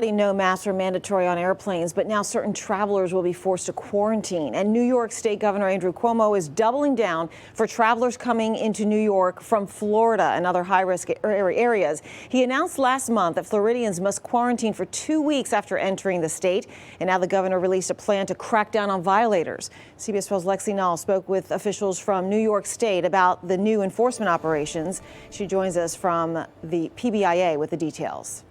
No masks are mandatory on airplanes, but now certain travelers will be forced to quarantine. And New York State Governor Andrew Cuomo is doubling down for travelers coming into New York from Florida and other high-risk areas. He announced last month that Floridians must quarantine for 2 weeks after entering the state. And now the governor released a plan to crack down on violators. CBS 12's Lexi Nall spoke with officials from New York State about the new enforcement operations. She joins us from the PBIA with the details.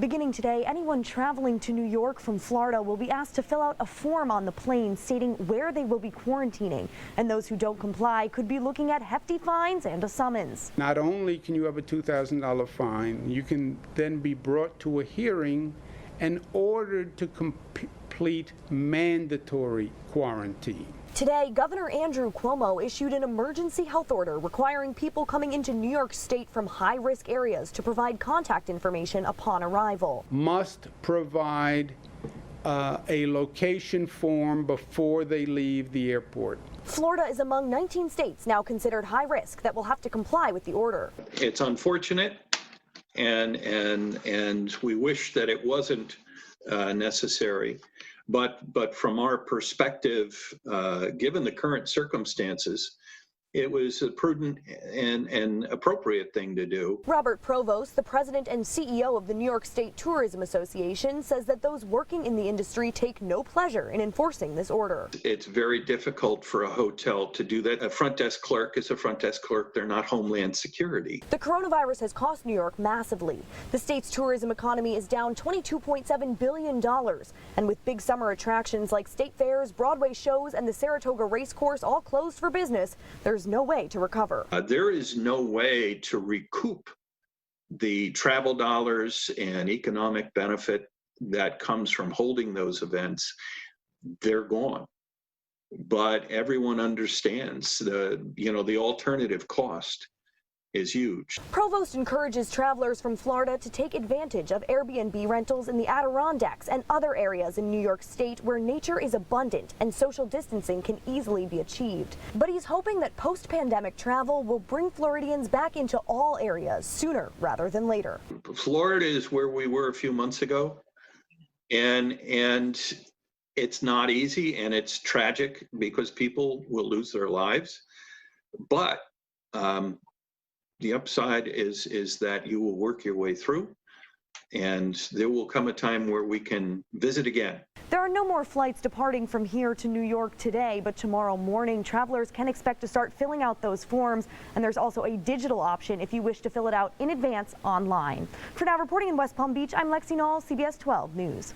Beginning today, anyone traveling to New York from Florida will be asked to fill out a form on the plane stating where they will be quarantining. And those who don't comply could be looking at hefty fines and a summons. Not only can you have a $2,000 fine, you can then be brought to a hearing and ordered to complete mandatory quarantine. Today, Governor Andrew Cuomo issued an emergency health order requiring people coming into New York State from high-risk areas to provide contact information upon arrival. Must provide a location form before they leave the airport. Florida is among 19 states now considered high risk that will have to comply with the order. It's unfortunate, and we wish that it wasn't necessary. But from our perspective, given the current circumstances, it was a prudent and appropriate thing to do. Robert Provost, the president and CEO of the New York State Tourism Association, says that those working in the industry take no pleasure in enforcing this order. It's very difficult for a hotel to do that. A front desk clerk is a front desk clerk. They're not Homeland Security. The coronavirus has cost New York massively. The state's tourism economy is down $22.7 billion. And with big summer attractions like state fairs, Broadway shows, and the Saratoga Race Course all closed for business, there's no way to recover. There is no way to recoup the travel dollars and economic benefit that comes from holding those events. They're gone. But everyone understands the alternative cost is huge. Provost encourages travelers from Florida to take advantage of Airbnb rentals in the Adirondacks and other areas in New York State where nature is abundant and social distancing can easily be achieved. But he's hoping that post-pandemic travel will bring Floridians back into all areas sooner rather than later. Florida is where we were a few months ago, and it's not easy and it's tragic because people will lose their lives. But the upside is that you will work your way through, and there will come a time where we can visit again. There are no more flights departing from here to New York today, but tomorrow morning travelers can expect to start filling out those forms, and there's also a digital option if you wish to fill it out in advance online. For now, reporting in West Palm Beach, I'm Lexi Nall, CBS 12 News.